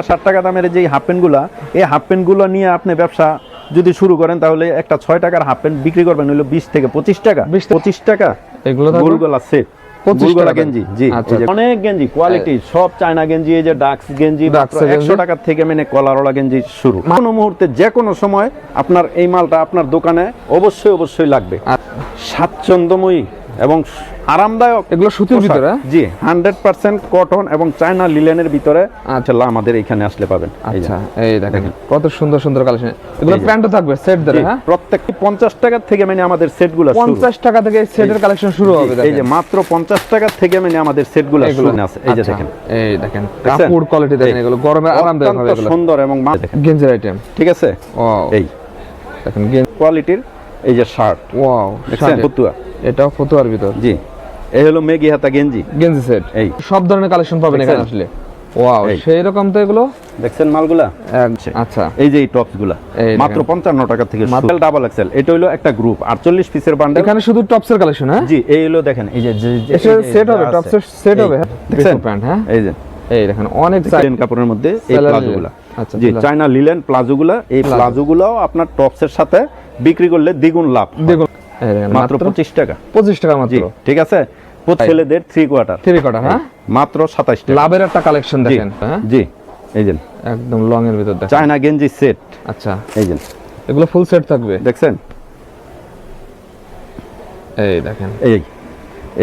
60 টাকা দামের যে হাফ প্যান্টগুলা, এই হাফ প্যান্টগুলো নিয়ে আপনি ব্যবসা যদি শুরু করেন তাহলে একটা 6 টাকার হাফ প্যান্ট বিক্রি করবেন হলো 20 থেকে 25 টাকা। 25 টাকা এগুলো গোলগলা সেট, 25 গোলগলা টাকা গেঞ্জি। জি, আচ্ছা। অনেক গেঞ্জি কোয়ালিটি, সব চায়না গেঞ্জি, এই যে ডাক্স গেঞ্জি মাত্র 100 টাকা থেকে মানে কলারওয়ালা গেঞ্জি শুরু। কোনো মুহূর্তে যে কোনো সময় আপনার এই মালটা আপনার দোকানে অবশ্যই লাগবে। স্বাচ্ছন্দ্যময়ী এবং আরামদায়ক, এগুলো সুতির ভিতরে। জি, 100% কটন এবং চায়না লিলেনের ভিতরে ইনশাআল্লাহ আমাদের এখানে আসলে পাবেন। আচ্ছা, এই দেখেন কত সুন্দর সুন্দর কালেকশন। এগুলো প্যান্টও থাকবে সেট ধরে। হ্যাঁ, প্রত্যেকটি 50 টাকা থেকে মানে আমাদের সেটগুলো শুরু। 50 টাকা থেকে এই সেটের কালেকশন শুরু হবে। এই যে মাত্র 50 টাকা থেকে মানে আমাদের সেটগুলো শুরু আছে। এই যে দেখেন, এই দেখেন কাপড় কোয়ালিটি দেখেন, এগুলো গরমে আরামদায়ক হবে। এগুলো সুন্দর এবং দেখেন গেঞ্জির আইটেম, ঠিক আছে। ওয়াও, এই দেখেন গেঞ্জি কোয়ালিটির এই যে শার্ট, ওয়াও, দেখেন ফতুয়া, এটাও ফতুয়ার ভিতর। জি, এই হলো মেগি হাতা গেঞ্জি সেট। এই সব ধরনের কালেকশন পাবেন এখানে আসলে। ওয়াও, সেই রকম তো এগুলো দেখছেন মালগুলা। আচ্ছা, এই যে এই টপসগুলা মাত্র 55 টাকা থেকে শুরু। ডাবল এক্সেল, এটা হলো একটা গ্রুপ 48 পিসের বান্ডেল। এখানে শুধু টপসের কালেকশন। হ্যাঁ, জি, এই হলো দেখেন, এই যে সেট হবে, টপসের সেট হবে। দেখছেন প্যান্ট। হ্যাঁ, এই যে এই দেখেন অনেক লিলেন কাপড়ের মধ্যে এই প্লাজোগুলা। আচ্ছা, জি, চায়না লিলেন প্লাজোগুলা। এই প্লাজোগুলাও আপনার টপসের সাথে বিক্রি করলে দ্বিগুণ লাভ। দেখুন মাত্র 25 টাকা। 25 টাকা মাত্র। ঠিক আছে। ছেলেদের 3 কোয়ার্টার। হ্যাঁ, মাত্র 27 টাকা। লাভের একটা কালেকশন দেখেন। হ্যাঁ, জি, এই যে একদম লং এর ভিতর দেখেন চায়না গেঞ্জি সেট। আচ্ছা, এই যে এগুলো ফুল সেট থাকবে, দেখছেন। এই দেখেন,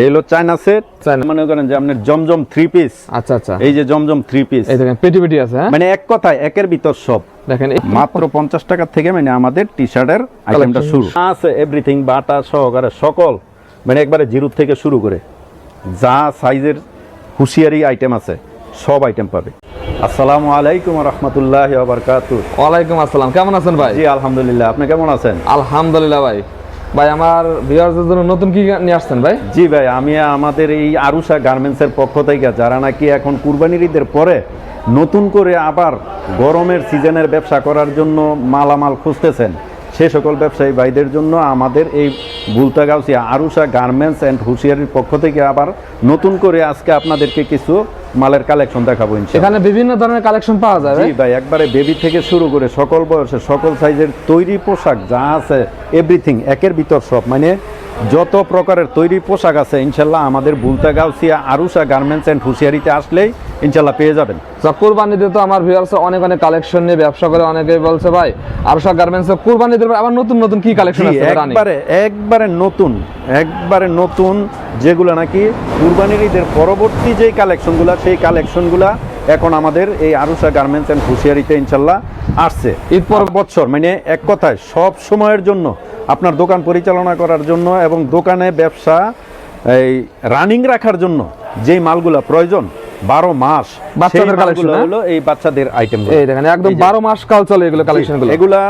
এই হলো চায়না সেট। মনে করেন যে আপনার জমজম 3 পিস। আচ্ছা আচ্ছা, এই যে জমজম 3 পিস, এই দেখেন পেটি পেটি আছে। হ্যাঁ, মানে এক কথায় একের ভিতর সব। দেখেন মাত্র 50 টাকা থেকে মানে আমাদের টি-শার্টের আইটেমটা শুরু আছে। এভরিথিং বাটা সহকারে সকল মানে একবারে জিরো থেকে শুরু করে যা সাইজের হুঁশিয়ারি আইটেম আছে সব আইটেম পাবে। আসসালামু আলাইকুম ওয়া রাহমাতুল্লাহি ওয়া বারাকাতুহু। ওয়ালাইকুম আসসালাম, কেমন আছেন ভাই? জি আলহামদুলিল্লাহ, আপনি কেমন আছেন? আলহামদুলিল্লাহ ভাই। ভাই আমার ভিউয়ারদের জন্য নতুন কি নিয়ে আসছেন ভাই? জি ভাই, আমি আমাদের এই আরুষা গার্মেন্টসের পক্ষ থেকে যারা নাকি এখন কুরবানির ঈদের পরে নতুন করে আবার গরমের সিজনের ব্যবসা করার জন্য মালামাল খুঁজতেছেন, সে সকল ব্যবসায়ী ভাইদের জন্য আমাদের এই বুলতাগাউসিয়া আরুষা গার্মেন্টস অ্যান্ড হুঁশিয়ারির পক্ষ থেকে আবার নতুন করে আজকে আপনাদেরকে কিছু মালের কালেকশন দেখাবো ইনশাআল্লাহ। এখানে বিভিন্ন ধরনের কালেকশন পাওয়া যায়। জি ভাই, একবারে বেবি থেকে শুরু করে সকল বয়সের সকল সাইজের তৈরি পোশাক যা আছে এভরিথিং একের ভিতর সব, মানে যত প্রকারের তৈরি পোশাক আছে ইনশাল্লাহ আমাদের বুলতাগাউসিয়া আরুষা গার্মেন্টস অ্যান্ড হুঁশিয়ারিতে আসলেই ইনশাল্লাহ পেয়ে যাবেন। কুরবানিতে তো আমার ভিউয়ার্স অনেক কালেকশন নিয়ে ব্যবসা করে, অনেকেই বলছে ভাই আরুষা গার্মেন্টসে কুরবানিতে আবার নতুন নতুন কি কালেকশন আছে? একবারে নতুন যেগুলো নাকি কুরবানির ঈদের পরবর্তী যেই কালেকশনগুলো, সেই কালেকশনগুলো এখন আমাদের এই আরুষা গার্মেন্টস অ্যান্ড হুঁশিয়ারিতে ইনশাল্লাহ আসছে। ঈদ পর বছর মানে এক কথায় সব সময়ের জন্য আপনার দোকান পরিচালনা করার জন্য এবং দোকানে ব্যবসা এই রানিং রাখার জন্য যেই মালগুলা প্রয়োজন 12 মাস বাচ্চাদের কালেকশন হলো এই বাচ্চাদের আইটেম। এই দেখেন একদম 12 মাস কাল চলে এগুলো কালেকশনগুলো। এগুলা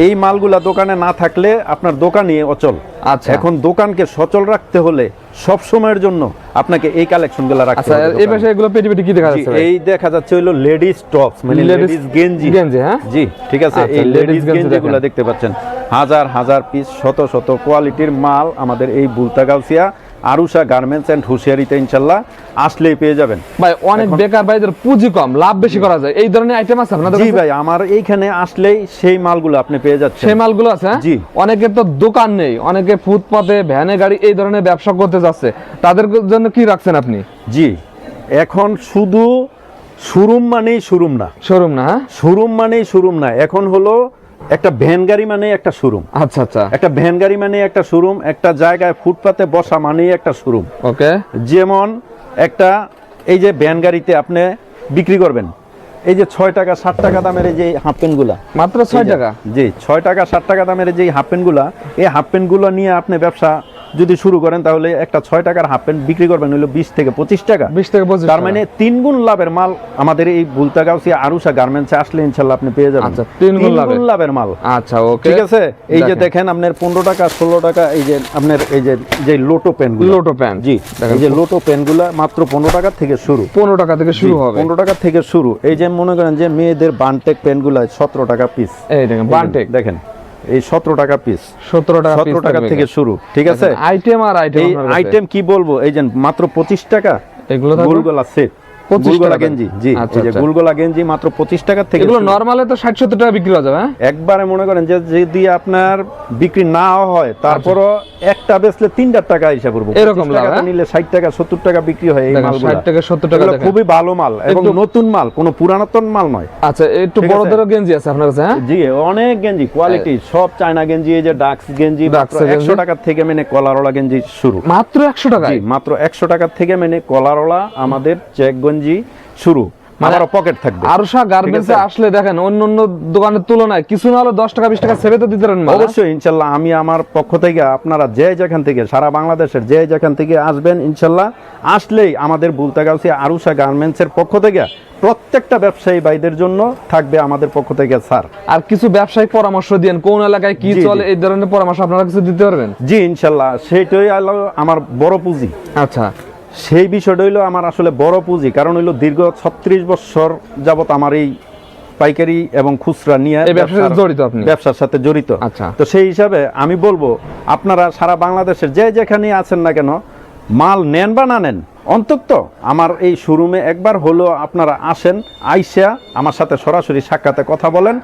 এই মালগুলা দোকানে না থাকলে আপনার দোকানই অচল। আচ্ছা, এখন দোকানকে সচল রাখতে হলে সব সময়ের জন্য আপনাকে এই কালেকশনগুলো রাখতে হবে। এই পাশে এগুলো পেটি পেটি কি দেখা যাচ্ছে? এই দেখা যাচ্ছে হলো লেডিস টপস, মানে লেডিস গেঞ্জি। হ্যাঁ, জি ঠিক আছে। এই লেডিস গেঞ্জিগুলো দেখতে পাচ্ছেন হাজার হাজার পিস শত শত কোয়ালিটির মাল আমাদের এই বুলতাগাউসিয়া আরুষা গার্মেন্টস অ্যান্ড হুঁশিয়ারিতে ইনশাল্লাহ আসলেই পেয়ে যাবেন। ভাই অনেক বেকার ভাইদের পুঁজি কম, লাভ বেশি করা যায়, এই ধরনের আইটেম আছে আপনাদের? জি ভাই, আমার এইখানে আসলেই সেই মালগুলো আপনি পেয়ে যাচ্ছেন। সেই মালগুলো আছে। জি, অনেকের তো দোকান নেই, অনেকে ফুটপাতে ভ্যানে গাড়ি এই ধরনের ব্যবসা করতে যাচ্ছে, তাদের জন্য কি রাখছেন আপনি? জি, এখন শুধু শোরুম মানেই শোরুম না, শোরুম মানেই শোরুম না, এখন হলো একটা ভ্যান গাড়ি মানে একটা শোরুম। আচ্ছা আচ্ছা, একটা ভ্যান গাড়ি মানে একটা শোরুম, একটা জায়গায় ফুটপাতে বসা মানেই একটা শোরুম। ওকে, যেমন একটা এই যে ভ্যান গাড়িতে আপনি বিক্রি করবেন এই যে 6 টাকা 60 টাকা দামের এই যে হাফ প্যান্টগুলা, মাত্র 6 টাকা। জি, 6 টাকা 60 টাকা দামের যে হাফ প্যান্টগুলা, এই হাফ প্যান্টগুলো নিয়ে আপনি ব্যবসা যদি শুরু করেন তাহলে একটা 6 টাকার হাফ প্যান্ট বিক্রি করবেন হলো 20 থেকে 25 টাকা। 20 থেকে 25, তার মানে 3 গুণ লাভের মাল আমাদের এই বুলতাগাউসিয়া আরুষা গার্মেন্টসে আসলে ইনশাআল্লাহ আপনি পেয়ে যাবেন। আচ্ছা, 3 গুণ লাভের মাল। আচ্ছা ওকে, ঠিক আছে। এই যে দেখেন আপনার 15 টাকা 16 টাকা এই যে আপনার এই যে লোটো প্যান্টগুলো, লোটো প্যান্ট। জি, এই যে লোটো প্যান্টগুলো মাত্র 15 টাকা থেকে শুরু। 15 টাকা থেকে শুরু হবে, 15 টাকা থেকে শুরু। এই যে মনে করেন যে মেয়েদের বানটেক প্যান্টগুলো 17 টাকা পিস। এই দেখেন বানটেক, দেখেন এই 17 টাকা পিস, 17 টাকা থেকে শুরু। ঠিক আছে। আইটেম আর আইটেম, আইটেম কি বলবো, এই যে মাত্র 25 টাকা এগুলো গোলগলা সেট। 25 গুলগলা টাকা গেঞ্জি, জি আচ্ছা, এই যে আচ্ছা। গুলগলা গেঞ্জি মাত্র 25 টাকা থেকে এগুলো শুরু। নরমালে তো 60-70 টাকা বিক্রি হয়ে যাবে, হ্যাঁ? একবারে মনে করেন যে যদি আপনার বিক্রি না হয় তারপরও একটা বেচলে 3 টাকা হিসাব করবো, এরকম 25 লাভ, টাকাতে হ্যাঁ? নিলে 60 টাকা 70 টাকা বিক্রি হয় এই দেখেন, মালগুলো। 60 টাকা 70 টাকা দেখেন। খুবই ভালো মাল এবং একটু- নতুন মাল, কোনো পুরাতন মাল নয়। আচ্ছা, একটু ঠিক আছে। বড়দেরও গেঞ্জি আছে আপনার কাছে, হ্যাঁ? জি অনেক গেঞ্জি কোয়ালিটি, সব চায়না গেঞ্জি, এই যে ডাক্স গেঞ্জি মাত্র ডাক্স গেঞ্জি। 100 টাকা থেকে মানে কলারওয়ালা গেঞ্জি শুরু। মাত্র 100 টাকায়? জি মাত্র 100 টাকা থেকে মানে কলারওয়ালা আমাদের চেক গেঞ্জি শুরু, মানে আবারও পকেট থাকবে। আরুষা গার্মেন্টসে ঠিক আছে? আসলে দেখেন অন্য অন্য দোকানের তুলনায় কিছু না হলে 10 টাকা 20 টাকা সেভে তো দিতে পারেন মাল, হ্যাঁ? অবশ্যই ইনশাল্লাহ আমি আমার পক্ষ থেকে আপনারা যে যেখান থেকে সারা বাংলাদেশের যে যেখান থেকে আসবেন ইনশাল্লাহ, আসলেই আমাদের বুলতাগাউসি আরুষা গার্মেন্টসের পক্ষ থেকে প্রত্যেকটা ব্যবসায়ী ভাইদের জন্য থাকবে আমাদের পক্ষ থেকে স্যার। আর কিছু ব্যবসায়িক পরামর্শ দিয়েন, কোন এলাকায় কি জি, চলে, জি। এই ধরনের পরামর্শ আপনারা কিছু দিতে পারবেন? জি ইনশাল্লাহ সেইটাই হলো আমার বড় পুঁজি। আচ্ছা, সেই বিষয়টা হইলো আমার আসলে বড় পুঁজি, কারণ হইলো দীর্ঘ 36 বছর যাবত আমার এই পাইকারি এবং খুচরা নিয়ে এই ব্যবসার সাথে জড়িত আপনি? ব্যবসার সাথে জড়িত। আচ্ছা। তো সেই হিসাবে আমি বলবো আপনারা সারা বাংলাদেশের যে যেখানে আছেন না কেন, মাল নেন বা না নেন, অন্তত আমার এই শোরুমে একবার হলো আপনারা আসেন, আইসা আমার সাথে সরাসরি সাক্ষাতে কথা বলেন।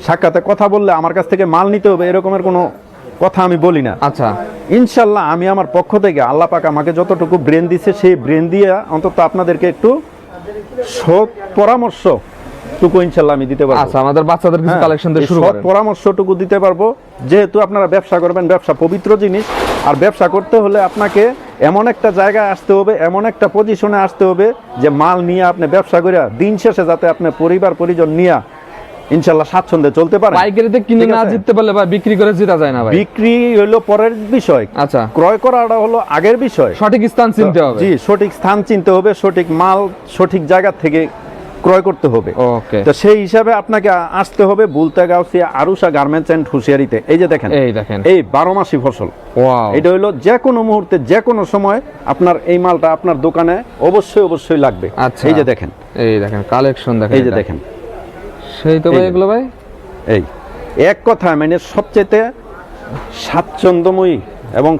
সাক্ষাতে কথা বললে আমার কাছ থেকে মাল নিতে হবে এরকমের কোনো কথা আমি বলি না। আচ্ছা, ইনশাল্লাহ আমি আমার পক্ষ থেকে আল্লাহ পাক আমাকে যতটুকু ব্রেন দিছে সেই ব্রেন দিয়ে অন্তত আপনাদেরকে একটু সৎ পরামর্শটুকু ইনশাল্লাহ আমি দিতে পারবো। আচ্ছা, আমাদের বাচ্চাদের কিছু কালেকশন দিয়ে এই শুরু সৎ করেন। পরামর্শটুকু দিতে পারবো, যেহেতু আপনারা ব্যবসা করবেন, ব্যবসা পবিত্র জিনিস, আর ব্যবসা করতে হলে আপনাকে এমন একটা জায়গায় আসতে হবে, এমন একটা পজিশনে আসতে হবে যে মাল নিয়ে আপনি ব্যবসা করে দিন শেষে যাতে আপনি পরিবার পরিজন নিয়ে ইনশাল্লাহ স্বাচ্ছন্দ্যে চলতে পারেন। পাইকারিতে কিনে ঠিক না আছে? জিততে পারলে বা বিক্রি করে জিতা যায় না ভাই। বিক্রি হলো পরের বিষয়, আচ্ছা, ক্রয় করাটা হলো আগের বিষয়। সঠিক স্থান চিনতে হবে। জি সঠিক স্থান চিনতে হবে, সঠিক মাল সঠিক জায়গা থেকে ক্রয় করতে হবে। ওকে, তো সেই হিসাবে আপনাকে আসতে হবে বুলতাগাউসি আরুষা গার্মেন্টস এন্ড হুঁশিয়ারিতে। এই যে দেখেন, এই দেখেন, এই 12 মাসি ফসল, ওয়াও, এটা হলো যে কোনো মুহূর্তে যে কোনো সময় আপনার এই মালটা আপনার দোকানে অবশ্যই অবশ্যই লাগবে। আচ্ছা, এই যে দেখেন, এই দেখেন কালেকশন দেখেন, এই যে এটা। দেখেন, সেই তো ভাই এই যে। এগুলো ভাই। এই এক কথা মানে সবচেয়ে স্বাচ্ছন্দ্যময়ী এবং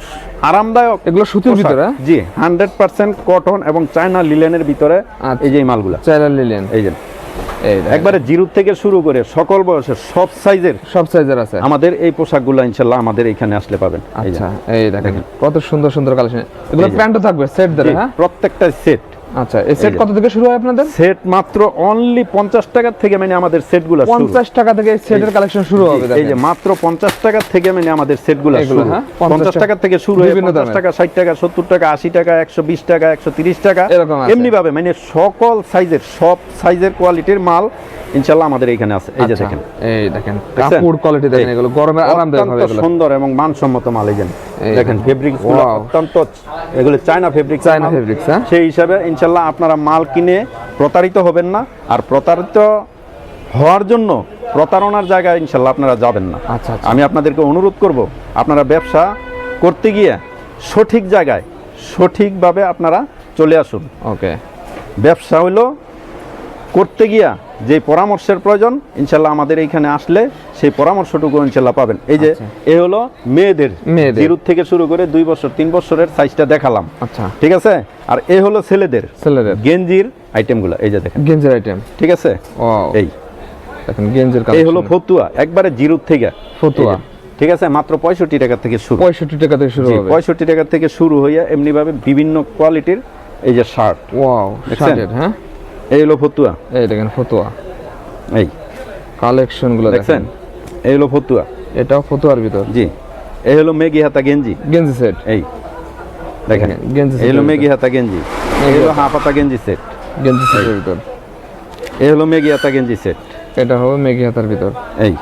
আরামদায়ক এগুলো সুতির পোশাক। ভিতরে? জি 100% কটন এবং চায়না লিলেনের ভিতরে। আচ্ছা। এই যে এই মালগুলা, চাইনা লিলেন, এই যে এই দেখেন। একবারে জিরো থেকে শুরু করে সকল বয়সের সব সাইজের সব সাইজের আছে। আমাদের এই পোশাকগুলো ইনশাল্লাহ আমাদের এখানে আসলে পাবেন। এই যে, আচ্ছা, এই দেখেন কত সুন্দর সুন্দর কালেকশন। এগুলো এই যে। প্যান্টও থাকবে সেট ধরে, জি, হ্যাঁ? প্রত্যেকটা সেট। আচ্ছা, এই সেট যে। কত থেকে শুরু হয় আপনাদের? সেট মাত্র অনলি 50 টাকা থেকে মানে আমাদের সেটগুলো শুরু। 50 টাকা থেকে এই সেটের কালেকশন শুরু হবে। এই যে মাত্র 50 টাকা থেকে মানে আমাদের সেটগুলো এগুলো, শুরু। হ্যাঁ, 50 টাকা থেকে শুরু হয়ে বিভিন্ন 50 দামের। টাকা, 60 টাকা, 70 টাকা, 80 টাকা, 120 টাকা, 130 টাকা, এরকম আছে। এমনি ভাবে মানে সকল সাইজের, সব সাইজের কোয়ালিটির মাল ইনশাআল্লাহ আমাদের এখানে আছে। এই যে আচ্ছা, দেখেন, এই দেখেন দেখছেন? কাপড় কোয়ালিটি দেখেন, এগুলো গরমে আরামদায়ক হবে অত্যন্ত এগুলো। সুন্দর এবং মানসম্মত মাল। এই যে এই দেখেন ফেব্রিক্স গুলো Wow. অত্যন্ত, এগুলো চায়না ফেব্রিক্স, চায়না fabrics, হ্যাঁ? সেই হিসাবে ইনশাআল্লাহ আপনারা মাল কিনে প্রতারিত হবেন না, আর প্রতারিত হওয়ার জন্য প্রতারণার জায়গায় ইনশাআল্লাহ আপনারা যাবেন না। আচ্ছা, আচ্ছা। আমি আপনাদেরকে অনুরোধ করব, আপনারা ব্যবসা করতে গিয়ে সঠিক জায়গায় সঠিকভাবে আপনারা চলে আসুন। ওকে, ব্যবসা হইলো করতে গিয়া যে পরামর্শের প্রয়োজন ইনশাল্লাহ আমাদের এইখানে আসলে সেই পরামর্শটুকু ইনশাল্লাহ পাবেন। এই যে আচ্ছা। এই হলো মেয়েদের মেয়েদের। 0 থেকে শুরু করে 2 বছর 3 বছরের সাইজটা দেখালাম, আচ্ছা, ঠিক আছে। আর এই হলো ছেলেদের ছেলেদের গেঞ্জির আইটেমগুলো, এই যে দেখেন, গেঞ্জির আইটেম, ঠিক আছে। ওয়াও, এই দেখেন গেঞ্জির এই কালেকশন। হলো ফতুয়া, একবারে 0 থেকে ফতুয়া। এই যে, ঠিক আছে, মাত্র 65 টাকা থেকে শুরু। 65 টাকা থেকে শুরু জি, হবে। 65 টাকা থেকে শুরু হইয়া এমনি ভাবে বিভিন্ন কোয়ালিটির এই যে শার্ট, ওয়াও, দেখছেন? শার্টের, হ্যাঁ, এই হলো ফতুয়া, এই দেখেন ফতুয়া এই কালেকশন গুলো দেখছেন, দেখেন। এই হলো ফতুয়া। এটাও ফতুয়ার ভিতর, জি এই হলো মেগি হাতা গেঞ্জি, গেঞ্জি সেট, এই দেখেন, গেঞ্জি এই হলো সেটের মেগি হাতা গেঞ্জি, এই হলো হাফ হাতা গেঞ্জি সেট, গেঞ্জি সেটের ভিতর। এই হলো মেগি হাতা গেঞ্জি সেট, এটা হবে মেঘি হাতার ভিতর। এই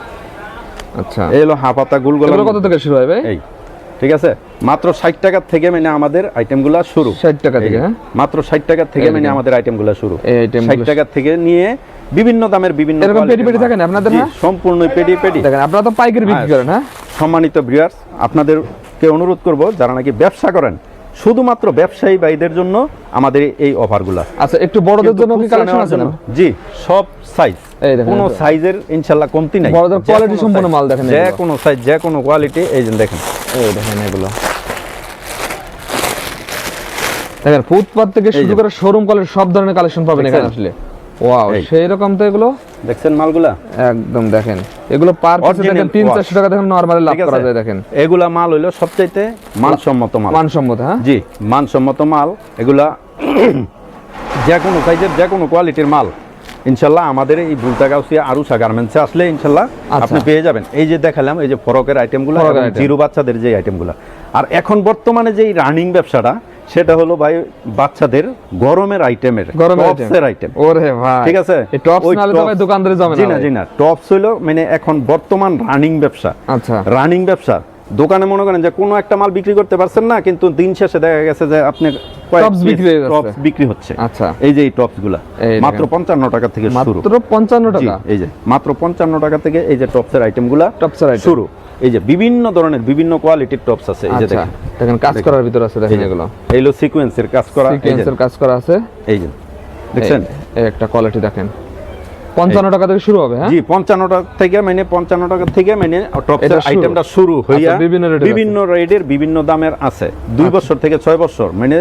আচ্ছা, এই হলো হাফ হাতা গুলগোলা। এগুলো কত থেকে শুরু হয় ভাই? এই ঠিক আছে, মাত্র 60 টাকা থেকে মানে আমাদের আইটেমগুলো শুরু। 60 টাকা থেকে, এই, হ্যাঁ, মাত্র 60 টাকা থেকে এই মানে দেখেন। আমাদের আইটেমগুলো শুরু। এই itemগুলো 60 টাকা থেকে নিয়ে বিভিন্ন দামের বিভিন্ন এরকম quality-র পেটি পেটি মাল। থাকে না আপনাদের, জি, হ্যাঁ? সম্পূর্ণ পেটি পেটি। দেখেন আপনারা তো পাইকারি বিক্রি করেন, হ্যাঁ? সম্মানিত ভিউয়ার্স, আপনাদেরকে অনুরোধ করব যারা নাকি ব্যবসা করেন, শুধুমাত্র ব্যবসায়ী ভাইদের জন্য আমাদের এই অফারগুলা। আচ্ছা, একটু বড়দের জন্য কি খুচরা কালেকশন নেওয়ার আছে না? জন্য, জি সব সাইজ, এই দেখেন, কোনো এই তো। সাইজের ইনশাআল্লাহ কমতি নাই। বড়দের যে quality কোনো সম্পন্ন size, মাল দেখেন যে এগুলো। কোনো সাইজ, যে কোনো কোয়ালিটি। এই যে দেখেন, এই দেখেন এগুলো, দেখেন ফুটপাত থেকে শুরু করে শোরুম কলের সব ধরনের কালেকশন পাবেন এখানে দেখছেন? আসলে। ওয়াও, এই। সেই রকম তো এগুলো দেখছেন মালগুলা একদম দেখেন, এগুলো পার পিসে Original দেখেন 300-400 টাকা দেখেন নরমালি লাভ ঠিক করা আছে? যায় দেখেন। এগুলা মাল হইলো সবচাইতে মানসম্মত মাল। মানসম্মত, হ্যাঁ জি, মানসম্মত মাল এগুলা যে কোনো সাইজের যে কোনো কোয়ালিটির মাল ইনশাল্লাহ আমাদের এই বুলতাগাউসিয়া আরুসা গার্মেন্টসে আসলে ইনশাল্লাহ আচ্ছা। আপনি পেয়ে যাবেন। এই যে দেখালাম এই যে ফরকের আইটেমগুলো, ফরকের item। জিরো বাচ্চাদের যে আইটেমগুলো। আর এখন বর্তমানে যে রানিং ব্যবসাটা সেটা হলো ভাই বাচ্চাদের গরমের আইটেমের, গরমের টপসের আইটেম। ওরে ভাই, ঠিক আছে, এই টপস ওই নালে তো ভাই tops- দোকানদারে জমে জি না না ভাই। জি না, টপস হইলো মানে এখন বর্তমান রানিং ব্যবসা। আচ্ছা, রানিং ব্যবসা দোকানে মনে করেন যে কোনো একটা মাল বিক্রি করতে পারছেন না, কিন্তু দিন শেষে দেখা গেছে যে আপনি Tops বিক্রি হয়ে যাচ্ছে। টপস বিক্রি হচ্ছে। আচ্ছা, এই যে এই টপস গুলা এই মাত্র দেখেন। 55 টাকা থেকে শুরু। মাত্র 55 জি, টাকা এই যে মাত্র 55 টাকা থেকে এই যে টপসের আইটেম গুলা টপসের item। শুরু। এই যে বিভিন্ন ধরনের বিভিন্ন কোয়ালিটির টপস আছে। এই যে আচ্ছা, দেখেন, দেখেন কাজ করার ভিতর আছে দেখেন এগুলো, এইগুলো সিকোয়েন্সের কাজ করা। এই যে সিকোয়েন্সের কাজ করা আছে। এই যে দেখছেন, এই একটা কোয়ালিটি দেখেন 55 টাকা থেকে শুরু হবে, হ্যাঁ 55 টাকা থেকে মানে 55 টাকা থেকে মানে এটা টপসের শুরু। আইটেমটা শুরু হইয়া আচ্ছা, বিভিন্ন rate এর বিভিন্ন রেটের বিভিন্ন দামের আছে। 2 বছর থেকে 6 বছর মানে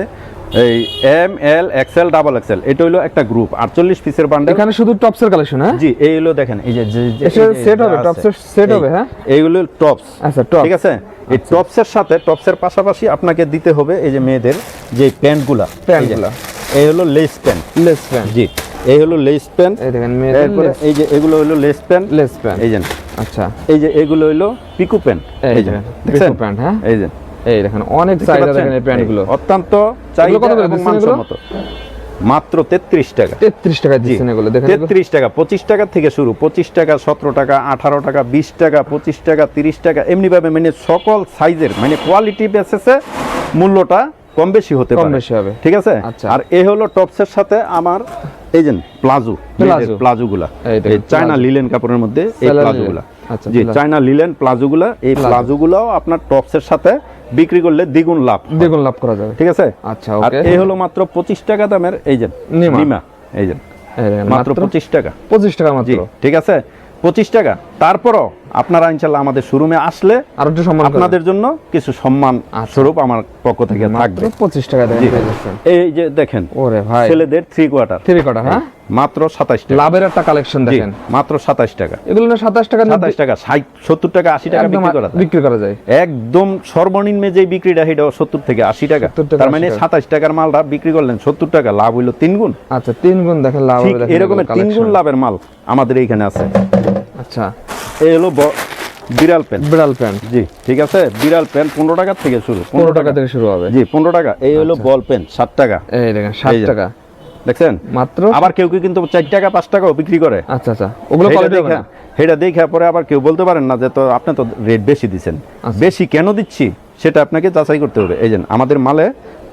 এই M L XL double XL, এটা হলো একটা গ্রুপ 48 পিসের বান্ডেল। এখানে শুধু টপসের কালেকশন, হ্যাঁ জি, এই হলো দেখেন এই যে এটা সেট হবে, টপসের সেট হবে, হ্যাঁ এইগুলো টপস। আচ্ছা, টপ ঠিক আছে, এই টপসের সাথে টপসের পাশাপাশি আপনাকে দিতে হবে এই যে মেয়েদের যে প্যান্টগুলা, প্যান্টগুলা। এই হলো লেস প্যান্ট। লেস প্যান্ট, জি, এই হলো লেস প্যান্ট। এই দেখেন মেয়েদের এরপরে এই যে এগুলো হলো লেস প্যান্ট। লেস প্যান্ট, এই যে আচ্ছা এই যে এগুলো হলো পিকু প্যান্ট। এই যে পিকো প্যান্ট, হ্যাঁ এই যে এই দেখেন অনেক দেখতে চাহিদা পাচ্ছেন? দেখেন এই প্যান্টগুলো। অত্যন্ত এগুলো চাহিদা কত করে এবং দিচ্ছেন এগুলো? মানসম্মত। মাত্র 33 টাকা। 33 টাকা দিচ্ছেন এগুলো, দেখেন এগুলো। 33 টাকা, 25 টাকা থেকে শুরু। 25 টাকা, 17 টাকা, 18 টাকা, 20 টাকা, 25 টাকা, 30 টাকা, এমনি ভাবে মানে সকল সাইজের মানে কোয়ালিটি বেসিসে মূল্যটা কম বেশি হতে কম পারে। বেশি হবে। ঠিক আছে, আচ্ছা। আর এই হলো টপসের সাথে আমার এই যে প্লাজো, প্লাজো। প্লাজোগুলা এই দেখেন, এই চায়না প্লাজো। লিলেন কাপড়ের মধ্যে এই চায়না প্লাজোগুলা। লিলেন। আচ্ছা, জি, প্লাজো। চায়না লিলেন প্লাজোগুলা, এই প্লাজোগুলাও আপনার টপসের সাথে বিক্রি করলে দ্বিগুণ লাভ হয়। দ্বিগুণ লাভ করা যাবে। ঠিক আছে, আচ্ছা, আর ওকে। এই হলো মাত্র 25 টাকা দামের এই যে নিমা। নিমা, এই যে এই দেখেন, মাত্র 25 টাকা। 25 টাকা জি, মাত্র। ঠিক আছে, 25 টাকা। তারপরও আপনারা ইনশাল্লাহ আমাদের শোরুমে আসলে আর একটু সম্মান করে। আপনাদের জন্য কিছু সম্মান স্বরূপ আমার পক্ষ থেকে মাত্র থাকবে। 25 টাকা দেন জি। পেয়ে যাচ্ছেন। এই যে দেখেন ওরে ভাই, ছেলেদের 3 কোয়ার্টার 3 কোয়ার্টার, হ্যাঁ মাত্র 27 টাকা। লাভের একটা কালেকশন জি, দেখেন। মাত্র 27 টাকা। এগুলো না 27 টাকা 27 টাকা, 60 70 টাকা 80 টাকা একদম বিক্রি করা যায়। বিক্রি করা যায়। একদম সর্বনিম্ন যে বিক্রিটা সেটা 70 থেকে 80 টাকা। 70 টাকা, তার মানে 80 টাকা। 27 টাকার মালটা বিক্রি করলেন 70 টাকা, লাভ হইলো 3 গুণ। আচ্ছা, 3 গুণ দেখেন লাভ ঠিক হবে দেখেন এরকমের 3 গুণ লাভের মাল আমাদের এইখানে আছে। আচ্ছা, এই হলো বিড়াল প্যান্ট। বিড়াল প্যান্ট জি, ঠিক আছে, বিড়াল প্যান্ট 15 টাকা থেকে শুরু। 15 টাকা থেকে শুরু হবে। জি, 15 টাকা। এই হলো বল পেন 7 টাকা। এই দেখেন এই 7 যে। টাকা দেখছেন, মাত্র। আবার কেউ কেউ কিন্তু 4 টাকা 5 টাকাও বিক্রি করে। আচ্ছা আচ্ছা, ওগুলো কোয়ালিটি হবে না। সেটা দেখে পরে আবার কেউ বলতে পারেন না যে তো আপনি তো রেট বেশি দিচ্ছেন। আচ্ছা। বেশি কেন দিচ্ছি সেটা আপনাকে যাচাই করতে হবে। এই যে আমাদের মালে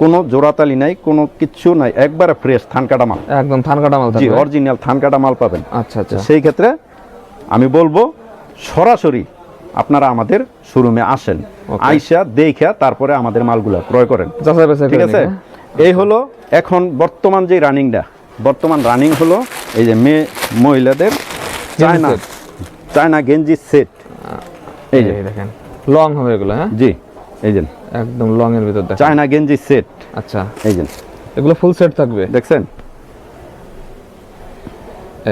কোনো জোড়াতালি নাই, কোনো কিচ্ছু নাই, একবারে ফ্রেশ থান কাটা মাল। একদম থান কাটা মাল জি, থাকবে। অরিজিনাল থান কাটা মাল পাবেন। আচ্ছা আচ্ছা, সেই ক্ষেত্রে আমি বলবো সরাসরি আপনারা আমাদের শোরুমে আসেন, Okay. আইসা দেখা তারপরে আমাদের মালগুলা ক্রয় করেন। যাচাই বাছাই ঠিক করে আছে, নিন, এই হলো এখন বর্তমান যে রানিংটা, বর্তমান রানিং হলো এই যে মহিলাদের চায়না set। চায়না গেঞ্জি সেট। এই যে এই দেখেন লং হবে এগুলো, হ্যাঁ জি, এই যে একদম লং এর ভিতর দেখেন। চায়না গেঞ্জি সেট। আচ্ছা, এই যে এগুলো ফুল সেট থাকবে। দেখছেন,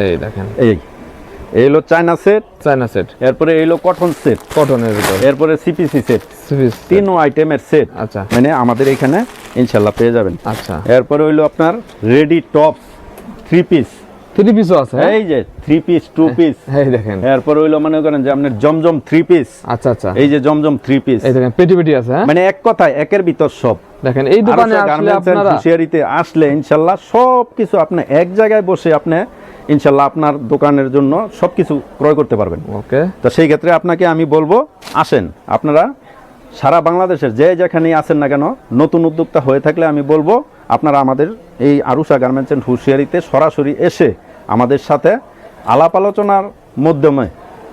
এই দেখেন এই হলো চায়না সেট। চায়না সেট, এরপরে এই হলো কটন সেট, কটনের ভিতর এরপরে সিপিসি সেট। সিরিজ। 3 আইটেমের সেট আচ্ছা মানে আমাদের এখানে ইনশাল্লাহ পেয়ে যাবেন। আচ্ছা, এরপরে হইলো আপনার রেডি টপস 3 পিস। 3 পিসও আছে, হ্যাঁ? এই যে 3 পিস 2 পিস। এই দেখেন। এরপরে হইলো মনে করেন যে আপনার জমজম 3 পিস। আচ্ছা আচ্ছা, এই যে জমজম 3 পিস, এই দেখেন পেটি পেটি আছে, হ্যাঁ? মানে এক কথায় একের ভিতর সব। দেখেন এই দোকানে আসলে আপনারা হুঁশিয়ারিতে আসলে ইনশাল্লাহ সব কিছু আপনি এক জায়গায় বসে আপনি ইনশাল্লাহ আপনার দোকানের জন্য সবকিছু ক্রয় করতে পারবেন। ওকে, তো সেই ক্ষেত্রে আপনাকে আমি বলবো আসেন। আপনারা সারা বাংলাদেশের যে যেখানেই আছেন না কেন, নতুন উদ্যোক্তা হয়ে থাকলে আমি বলবো আপনারা আমাদের এই আরুষা গার্মেন্টস এন্ড হুঁশিয়ারিতে সরাসরি এসে আমাদের সাথে আলাপ আলোচনার মাধ্যমে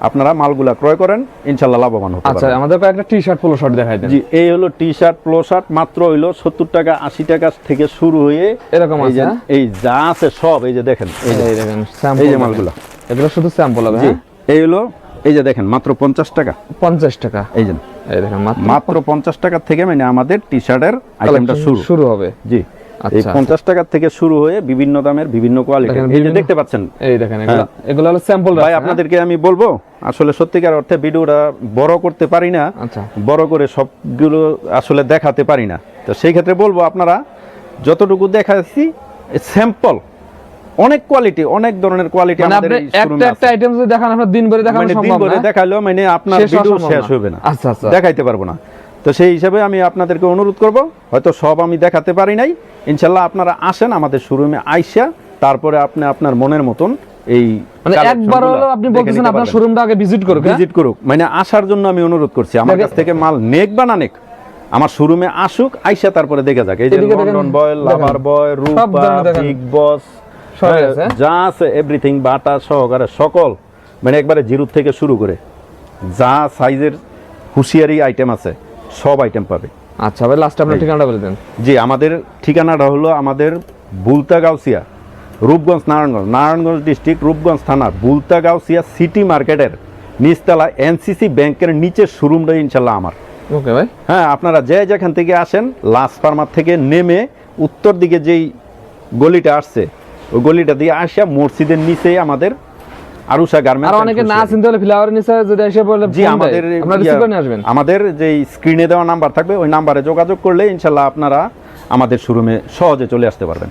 আপনারা মালগুলা ক্রয় করেন, ইনশাল্লাহ লাভবান হতে আচ্ছা পারবেন। আমাদের কয়েকটা টি শার্ট পোলো শার্ট দেখাই দেন। জি, এই হলো টি শার্ট পোলো শার্ট, মাত্র হইলো 70 টাকা 80 টাকা থেকে শুরু হয়ে এরকম এই আছে, যে হ্যাঁ? এই যা আছে সব এই যে দেখেন, এই যে এই দেখেন স্যাম্পল, এই যে মালগুলা। এগুলো শুধু স্যাম্পল হবে, জি, হ্যাঁ? এই হলো এই যে দেখেন মাত্র 50 টাকা। 50 টাকা, এই যে এই দেখেন মাত্র 50 টাকা থেকে মানে আমাদের টি শার্টের আইটেমটা কালেকশন শুরু হবে। জি, এই আচ্ছা 50 টাকা থেকে শুরু হয়ে বিভিন্ন দামের বিভিন্ন কোয়ালিটি, দেখেন, এই যে বিভিন্ন- দেখতে পাচ্ছেন। এই দেখেন এগুলো হ্যাঁ। এগুলো হলো স্যাম্পল ভাই আপনাদেরকে আমি বলবো, আসলে সত্যিকার অর্থে ভিডিওটা বড় করতে পারি না, আচ্ছা বড় করে সবগুলো আসলে দেখাতে পারি না। তো সেই ক্ষেত্রে বলবো আপনারা যতটুকু দেখাচ্ছি স্যাম্পল, অনেক কোয়ালিটি, অনেক ধরনের কোয়ালিটি মানে আমাদের আপনি এই শোরুমে একটা আছে। আইটেম যদি দেখান আপনার দিন ভরে দেখানো মানে দিন সম্ভব ভরে না দেখাইলেও মানে আপনার শেষ হওয়া ভিডিও সম্ভব শেষ না। হবে না, আচ্ছা আচ্ছা দেখাইতে পারবো না। তো সেই হিসাবে আমি আপনাদেরকে অনুরোধ করব, হয়তো সব আমি দেখাতে পারি নাই, ইনশাল্লাহ আপনারা আসেন আমাদের শোরুমে আইসা, তারপরে আপনি আপনার মনের মতন এই মানে একবার হলো আপনি বলতেছেন আপনার শোরুমটা আগে ভিজিট করুক, হ্যাঁ? ভিজিট করুক, মানে আসার জন্য আমি অনুরোধ করছি। আমার কাছ থেকে মাল নেক বা না নেক, আমার শোরুমে আসুক, আইসা তারপরে দেখে যাক। এই যে এদিকে দেখেন, লন্ডন বয়, দেখেন। লাভার বয়, রূপা, ধরনের দেখেন। বিগ বস, সবই আছে। যা আছে এভরিথিং, বাটা সহকারে সকল, মানে একবারে জিরো থেকে শুরু করে যা সাইজের হুঁশিয়ারি আইটেম আছে সব আইটেম পাবে। আচ্ছা ভাই লাস্ট আপনার ঠিকানাটা বলে দেন। জি, আমাদের ঠিকানাটা হলো আমাদের বুলতা গাউসিয়া, রূপগঞ্জ, নারায়ণগঞ্জ, নারায়ণগঞ্জ ডিস্ট্রিক্ট, রূপগঞ্জ থানা, বুলতা গাউসিয়া সিটি মার্কেটের নিচতলা এনসিসি ব্যাংকের নিচের শোরুমটা ইনশাল্লাহ আমার। ওকে ভাই, হ্যাঁ, আপনারা যে যেখান থেকে আসেন, লাস্ট ফার্মার থেকে নেমে উত্তর দিকে যেই গলিটা আসছে, ওই গলিটা দিয়ে আসা মসজিদের নিচে আমাদের আরুষা আর গার্মেন্টস। অনেকে না চিনতে হলে ফ্লাওয়ার নিচে যদি এসে বলে জি, আমাদের আপনারা রিসিভ করে নিয়ে আসবেন। আমাদের যে স্ক্রিনে দেওয়া নাম্বার থাকবে, ওই নাম্বারে যোগাযোগ করলে ইনশাল্লাহ আপনারা আমাদের শোরুমে সহজে চলে আসতে পারবেন।